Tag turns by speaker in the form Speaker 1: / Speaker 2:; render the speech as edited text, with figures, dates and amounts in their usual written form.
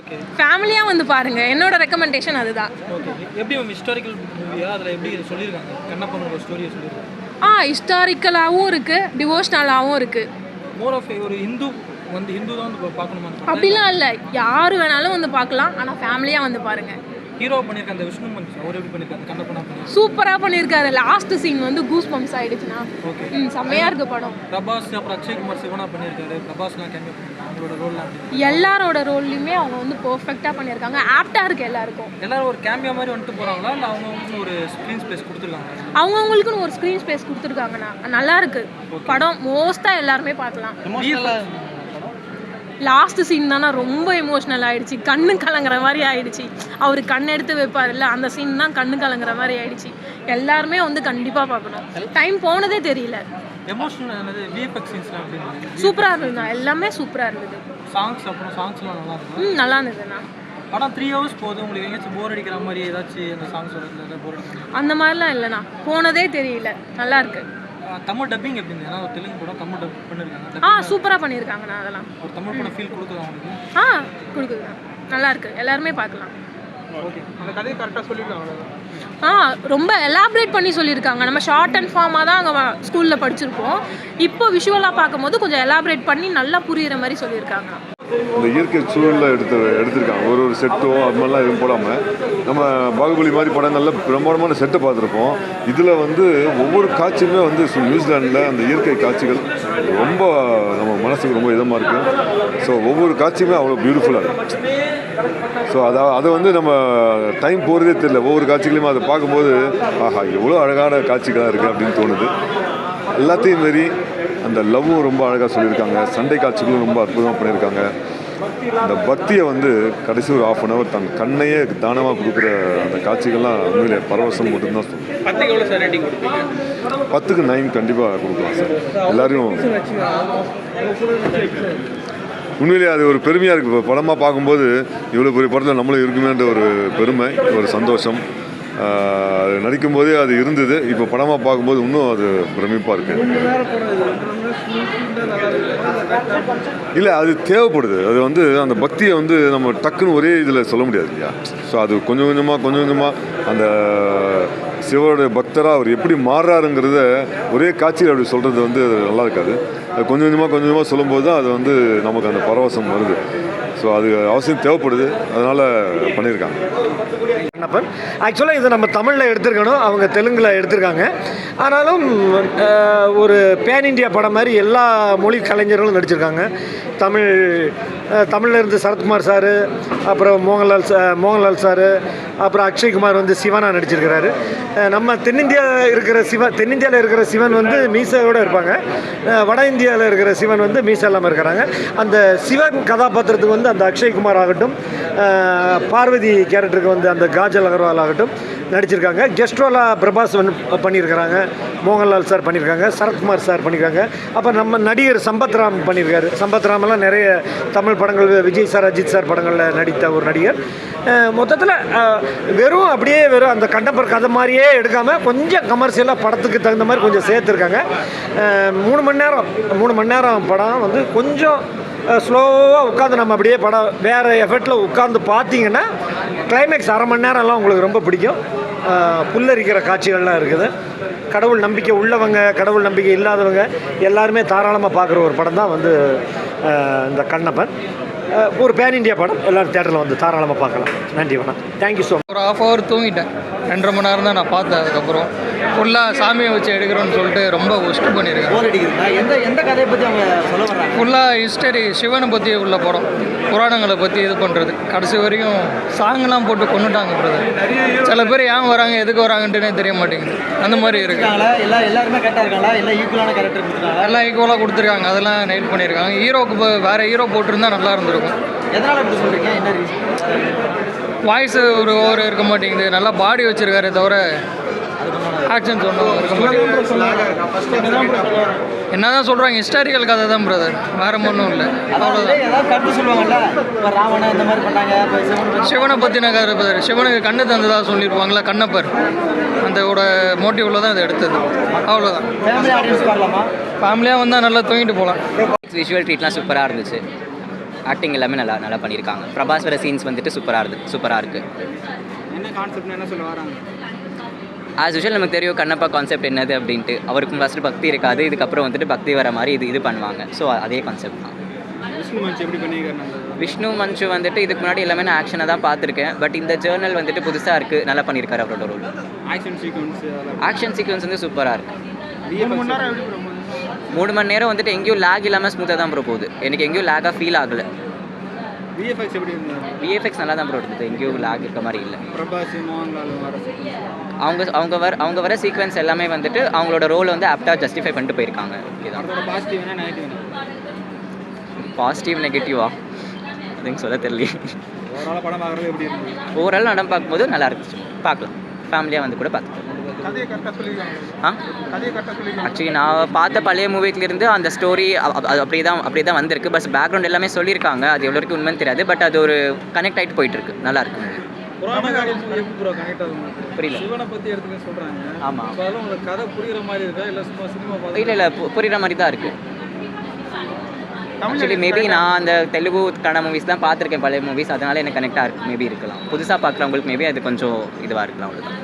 Speaker 1: Okay.
Speaker 2: ஃபேமிலியாக வந்து பாருங்கள், என்னோட ரெக்கமெண்டேஷன் அதுதான்.
Speaker 1: ஓகே. எப்படி மேம் ஹிஸ்டாரிக்கல் மூவியா அதில் எப்படி சொல்லியிருக்காங்க? கண்ணப்பனோட ஸ்டோரியை சொல்லியிருக்காங்க.
Speaker 2: ஹிஸ்டாரிக்கலாகவும் இருக்குது, டிவோஷனலாகவும் இருக்குது.
Speaker 1: மோர் ஆஃப் ஒரு ஹிந்து ஹிந்து தான் வந்து பார்க்கணுமா?
Speaker 2: அப்படிலாம் இல்லை, யார் வேணாலும் வந்து பார்க்கலாம், ஆனால் ஃபேமிலியாக வந்து பாருங்கள்.
Speaker 1: ஹீரோ பண்ணியிருக்க அந்த விஷ்ணு மனுஷன் அவர் எப்படி பண்ணியிருக்காரு? கண்ணப்பனா பண்ணியிருக்காரு.
Speaker 2: சூப்பராக பண்ணியிருக்காரு. லாஸ்ட் சீன் வந்து கூஸ் பம்ப்ஸ் ஆகிடுச்சுண்ணா.
Speaker 1: ஓகே.
Speaker 2: செம்மையாக இருக்குது படம்.
Speaker 1: பிரபாஸ் அப்புறம் அக்ஷய்குமார் சிவனா பண்ணியிருக்காரு. பிரபாஸ்லாம் கேமியோ அவங்களோட ரோல்லாம்
Speaker 2: எல்லாரோட ரோல்லையுமே அவங்க வந்து பர்ஃபெக்டாக பண்ணியிருக்காங்க. ஆப்டாக இருக்குது எல்லாருக்கும்.
Speaker 1: எல்லாரும் ஒரு கேமியோ மாதிரி வந்துட்டு போகிறாங்களா இல்லை அவங்கவுங்களுக்கு ஒரு ஸ்க்ரீன் ஸ்பேஸ் கொடுத்துருக்காங்க?
Speaker 2: அவங்கவுங்களுக்குன்னு ஒரு ஸ்க்ரீன் ஸ்பேஸ் கொடுத்துருக்காங்கண்ணா. நல்லா இருக்கு படம். மோஸ்ட்டாக எல்லாருமே பார்க்கலாம். லாஸ்ட் சீன் தானே ரொம்ப எமோஷ்னல் ஆகிடுச்சு. கண்ணு கலங்குற மாதிரி ஆயிடுச்சு. அவர் கண் எடுத்து வைப்பார்ல, அந்த சீன் தான் கண்ணு கலங்குற மாதிரி ஆயிடுச்சு. எல்லாருமே வந்து கண்டிப்பாக பார்க்கணும். டைம் போனதே தெரியல. சூப்பராக இருந்ததுண்ணா, எல்லாமே சூப்பராக இருந்தது.
Speaker 1: சாங்ஸ்லாம் நல்லா இருக்கும்.
Speaker 2: நல்லா இருந்ததுண்ணா.
Speaker 1: படம் 3 hours போகுது. உங்களுக்கு எங்கேயாச்சும் போர் அடிக்கிற மாதிரி ஏதாச்சும் அந்த சாங்ஸ் போர் அடிக்கிற
Speaker 2: அந்த மாதிரிலாம் இல்லைண்ணா, போனதே தெரியல. நல்லா இருக்கு.
Speaker 1: தமிழ் டப்பிங் எப்படி இருந்தது? ஏன்னா ஒரு தெலுங்கு படம் தமிழ் டப் பண்ணியிருக்காங்க.
Speaker 2: சூப்பராக பண்ணியிருக்காங்கண்ணா. அதெல்லாம்
Speaker 1: ஒரு தமிழ் படம் ஃபீல் கொடுக்குது அவங்களுக்கு.
Speaker 2: கொடுக்குதுண்ணா. நல்லா இருக்கு, எல்லாருமே பார்க்கலாம்.
Speaker 1: ஓகே. அந்த கதையை கரெக்டாக சொல்லியிருக்காங்க.
Speaker 2: ரொம்ப எலாபரேட் பண்ணி சொல்லியிருக்காங்க. நம்ம ஷார்ட் அண்ட் ஃபார்மாக தான் அங்கே ஸ்கூலில் படிச்சிருப்போம். இப்போ விஷுவலாக பார்க்கும்போது கொஞ்சம் எலாபரேட் பண்ணி நல்லா புரிகிற மாதிரி சொல்லியிருக்காங்க.
Speaker 3: இந்த இயற்கை சூழலில் எடுத்திருக்காங்க. ஒரு செட்டோ அது மாதிரிலாம் எதுவும் போடாமல் நம்ம பாகுபலி மாதிரி படங்களில் பிரம்மாண்டமான செட்டை பார்த்துருப்போம். இதில் வந்து ஒவ்வொரு காட்சியுமே வந்து நியூசிலாண்டில் அந்த இயற்கை காட்சிகள் ரொம்ப நம்ம மனசுக்கு ரொம்ப இதமாக இருக்குது. ஸோ ஒவ்வொரு காட்சியுமே அவ்வளோ பியூட்டிஃபுல்லாக இருக்குது. ஸோ அதை வந்து நம்ம டைம் போகிறதே தெரியல. ஒவ்வொரு காட்சிகளையும் அதை பார்க்கும்போது ஆஹா எவ்வளோ அழகான காட்சிகளாக இருக்குது அப்படின்னு தோணுது. எல்லாத்தையும் மாரி அந்த லவ்வும் ரொம்ப அழகாக சொல்லியிருக்காங்க. சண்டை காட்சிகளும் ரொம்ப அற்புதமாக பண்ணியிருக்காங்க. அந்த பக்தியை வந்து கடைசி ஒரு 1/2 hour தன் கண்ணையே தானமாக கொடுக்குற அந்த காட்சிகள்லாம் உண்மையிலே பரவசம் மட்டும்தான் சொல்லுவேன். 10க்கு 9 கண்டிப்பாக கொடுக்கலாம் சார். எல்லாரையும் உண்மையிலே அது ஒரு பெருமையாக இருக்குது. இப்போ படமாக பார்க்கும்போது இவ்வளோ பெரிய படத்தில் நம்மளும் இருக்குமேன்ற ஒரு பெருமை, ஒரு சந்தோஷம். அது நடிக்கும்போதே அது இருந்தது. இப்போ படமாக பார்க்கும்போது இன்னும் அது பிரமிப்பாக இருக்குது. இல்லை, அது தேவைப்படுது. அது வந்து அந்த பக்தியை வந்து நம்ம டக்குன்னு ஒரே இதில் சொல்ல முடியாது இல்லையா? ஸோ அது கொஞ்சம் கொஞ்சமாக அந்த சிவனுடைய பக்தராக அவர் எப்படி மாறுறாருங்கிறத ஒரே காட்சியில் அப்படி சொல்கிறது வந்து அது நல்லா இருக்காது. அது கொஞ்சம் கொஞ்சமாக சொல்லும்போது தான் அது வந்து நமக்கு அந்த பரவசம் வருது. ஸோ அது அவசியம் தேவைப்படுது. அதனால் பண்ணியிருக்காங்க.
Speaker 4: கண்ணப்பன் ஆக்சுவலாக இது நம்ம தமிழில் எடுத்திருக்கணும், அவங்க தெலுங்கில் எடுத்திருக்காங்க. ஆனாலும் ஒரு பேன் இண்டியா படம் மாதிரி எல்லா மொழி கலைஞர்களும் நடிச்சிருக்காங்க. தமிழில் இருந்து சரத்குமார் சார், அப்புறம் மோகன்லால் சார், அப்புறம் அக்ஷய்குமார் வந்து சிவனா நடிச்சிருக்கிறாரு. நம்ம தென்னிந்தியாவில் இருக்கிற சிவன் வந்து மீசையோடு இருப்பாங்க. வட இந்தியாவில் இருக்கிற சிவன் வந்து மீசை இல்லாமல் இருக்கிறாங்க. அந்த சிவன் கதாபாத்திரத்துக்கு வந்து அந்த அக்ஷய்குமார் ஆகட்டும், பார்வதி கேரக்டருக்கு வந்து அந்த காஜல் அகர்வால் ஆகட்டும் நடிச்சிருக்காங்க. கெஸ்ட் ரோலாக பிரபாஸ் வந்து பண்ணியிருக்கிறாங்க, மோகன்லால் சார் பண்ணியிருக்காங்க, சரத்குமார் சார் பண்ணியிருக்காங்க. அப்புறம் நம்ம நடிகர் சம்பத்ராம் பண்ணியிருக்காரு. சம்பத்ராமெல்லாம் நிறைய தமிழ் படங்கள், விஜய் சார், அஜித் சார் படங்களில் நடித்த ஒரு நடிகர். மொத்தத்தில் வெறும் அந்த கண்டப்பர் கதை மாதிரியே எடுக்காமல் கொஞ்சம் கமர்ஷியலாக படத்துக்கு தகுந்த மாதிரி கொஞ்சம் சேர்த்துருக்காங்க. 3 மணி நேரம் படம் வந்து கொஞ்சம் ஸ்லோவாக உட்காந்து நம்ம அப்படியே படம் வேறு எஃபெக்டில் உட்காந்து பார்த்தீங்கன்னா கிளைமேக்ஸ் 1/2 மணி நேரம்லாம் உங்களுக்கு ரொம்ப பிடிக்கும். புல்லரிக்கிற காட்சிகள்லாம் இருக்குது. கடவுள் நம்பிக்கை உள்ளவங்க, கடவுள் நம்பிக்கை இல்லாதவங்க எல்லாருமே தாராளமாக பார்க்குற ஒரு படம் தான் வந்து இந்த கண்ணப்பன். ஒரு பேன் இண்டியா படம். எல்லோரும் தேட்டரில் வந்து தாராளமாக பார்க்கலாம். நன்றி, வணக்கம். Thank you so much.
Speaker 5: ஒரு 1/2 hour தூங்கிட்டேன். 2.5 மணி நேரம் தான் நான் பார்த்தேன். அதுக்கப்புறம் ஃபுல்லாக சாமியை வச்சு எடுக்கிறோன்னு சொல்லிட்டு ரொம்ப ஒஸ்ட் பண்ணியிருக்கேன்.
Speaker 6: எந்த கதையை பற்றி அவங்க சொல்ல வர்றாங்க?
Speaker 5: ஃபுல்லாக ஹிஸ்டரி, சிவனை பற்றி உள்ள படம், புராணங்களை பற்றி இது பண்ணுறது. கடைசி வரைக்கும் சாங்லாம் போட்டு கொண்டுட்டாங்க பிரதர். சில பேர் ஏன் வராங்க, எதுக்கு வராங்கன்ட்டுனே தெரிய மாட்டேங்குது. அந்த மாதிரி இருக்கு.
Speaker 6: எல்லாருமே கரெக்டாக இருக்காங்களா? எல்லாம் ஈக்குவலான கேரக்டர் கொடுத்துருக்காங்க.
Speaker 5: எல்லாம் ஈக்குவலாக கொடுத்துருக்காங்க. அதெல்லாம் நைட் பண்ணியிருக்காங்க. ஹீரோக்கு வேறு ஹீரோ போட்டிருந்தா நல்லா இருந்திருக்கும்.
Speaker 6: எதனால் அப்படி சொல்கிறீங்க? என்ன ரீசன்?
Speaker 5: வாய்ஸ் ஒரு ஓவர் இருக்க மாட்டேங்குது. நல்லா பாடி வச்சுருக்காரு தவிர ஆக்ஷன்ஸ் ஒன்றும் இருக்க மாட்டேங்குது. என்ன தான் சொல்கிறாங்க, ஹிஸ்டாரிக்கல் கதை தான் பிரதர், வேறு ஒன்றும் இல்லை.
Speaker 6: அவ்வளோதான். கருத்து சொல்லுவாங்கல்ல, ராவணன் இந்த மாதிரி பண்ணாங்க,
Speaker 5: சிவனை பற்றின கதை பிரதர். சிவனுக்கு கண்ணு தந்ததாக சொல்லியிருப்பாங்களா கண்ணப்பர், அந்த மோட்டிவில் தான் இதை எடுத்தது. அவ்வளோதான்.
Speaker 6: ஃபேமிலி ஆடியன்ஸ் பார்க்கலாமா?
Speaker 5: ஃபேமிலியாக வந்தால் நல்லா தூங்கிட்டு போகலாம்.
Speaker 7: விஷுவல் ட்ரீட்லாம் சூப்பராக இருந்துச்சு. ஆக்டிங் எல்லாமே நல்லா பண்ணியிருக்காங்க. பிரபாஸ் வர சீன்ஸ் வந்துட்டு சூப்பராக இருக்குது.
Speaker 6: என்ன கான்செப்ட் என்ன சொல்ல வராங்க?
Speaker 7: ஆஸ் யூஷுவல் நமக்கு தெரியும் கண்ணப்பா கான்செப்ட் என்னது அப்படின்ட்டு. அவருக்கும் ஃபஸ்ட்டு பக்தி இருக்காது, இதுக்கப்புறம் வந்துட்டு பக்தி வர மாதிரி இது பண்ணுவாங்க. ஸோ அதே கான்செப்ட் தான்.
Speaker 6: விஷ்ணு மஞ்சு எப்படி பண்ணியிருக்காங்க?
Speaker 7: விஷ்ணு மஞ்சு வந்துட்டு இதுக்கு முன்னாடி எல்லாமே நான் ஆக்ஷனை தான் பார்த்துருக்கேன். பட் இந்த ஜேர்னல் வந்துட்டு புதுசாக இருக்குது, நல்லா பண்ணியிருக்காரு அவரோட ரோல். ஆக்ஷன் சீக்வன்ஸ் வந்து சூப்பராக இருக்குது. 3 மணி நேரம் வந்துட்டு எங்கேயும் லேக் இல்லாமல் ஸ்மூத்தாக தான் ப்ரோ போகுது. எனக்கு எங்கேயும் லேக்காக ஃபீல் ஆகலை.
Speaker 6: விஎஃப்எக்ஸ் எப்படி இருந்தது?
Speaker 7: விஎஃப்எக்ஸ் நல்லா தான் ப்ரோ இருந்தது, எங்கேயும் லேக் இருக்க மாதிரி இல்லை.
Speaker 6: பிரபாஸ் மோகன்லால் வர
Speaker 7: அவங்க வர சீக்வன்ஸ் எல்லாமே வந்துட்டு அவங்களோட ரோலை வந்து ஆப்டாக ஜஸ்டிஃபை பண்ணிட்டு போயிருக்காங்க. இதுதான்
Speaker 6: பாசிட்டிவ் என்ன நெகட்டிவ் என்ன?
Speaker 7: பாசிட்டிவ் நெகட்டிவா அதுங்க சொல்ல தெரியல.
Speaker 6: ஓவரால் படம் பார்க்குறது எப்படி இருந்தது?
Speaker 7: ஓவரால் படம் பார்க்கும்போது நல்லா இருந்துச்சு, பார்க்கலாம். ஃபேமிலியாக வந்து கூட பார்த்துக்கலாம்.
Speaker 6: கதையை கரெக்டாக சொல்லியிருக்காங்க. கதையை கரெக்டாக சொல்லியிருக்காங்க.
Speaker 7: ஆக்சுவலி நான் பார்த்த பழைய மூவிலேருந்து அந்த ஸ்டோரி அப்படியே தான் வந்திருக்கு. பட் பேக்ரவுண்ட் எல்லாமே சொல்லியிருக்காங்க, அது எவ்வளோ வரைக்கும் உண்மைன்னு தெரியாது. பட் அது ஒரு கனெக்ட் ஆகிட்டு போயிட்டுருக்கு, நல்லா இருக்கு.
Speaker 6: புராண காலம் எப்படி ப்ரோ கனெக்ட் ஆகும்?
Speaker 7: புரியல.
Speaker 6: சிவனை பற்றி எடுத்துக்க சொல்கிறாங்க.
Speaker 7: ஆமாம்.
Speaker 6: அதெல்லாம் உங்களுக்கு கதை புரிகிற மாதிரி இருக்கா இல்லை சும்மா சினிமா பார்த்து?
Speaker 7: இல்லை புரிகிற மாதிரி தான் இருக்குது. ஆக்சுவலி மேபி நான் அந்த தெலுங்கு கன்னட மூவிஸ் தான் பார்த்துருக்கேன், பழைய மூவிஸ், அதனால எனக்கு கனெக்டாக இருக்கு. மேபி இருக்கலாம். புதுசாக பார்க்குறவங்களுக்கு மேபி அது கொஞ்சம் இதுவாக இருக்கலாம், அவ்வளோதான்.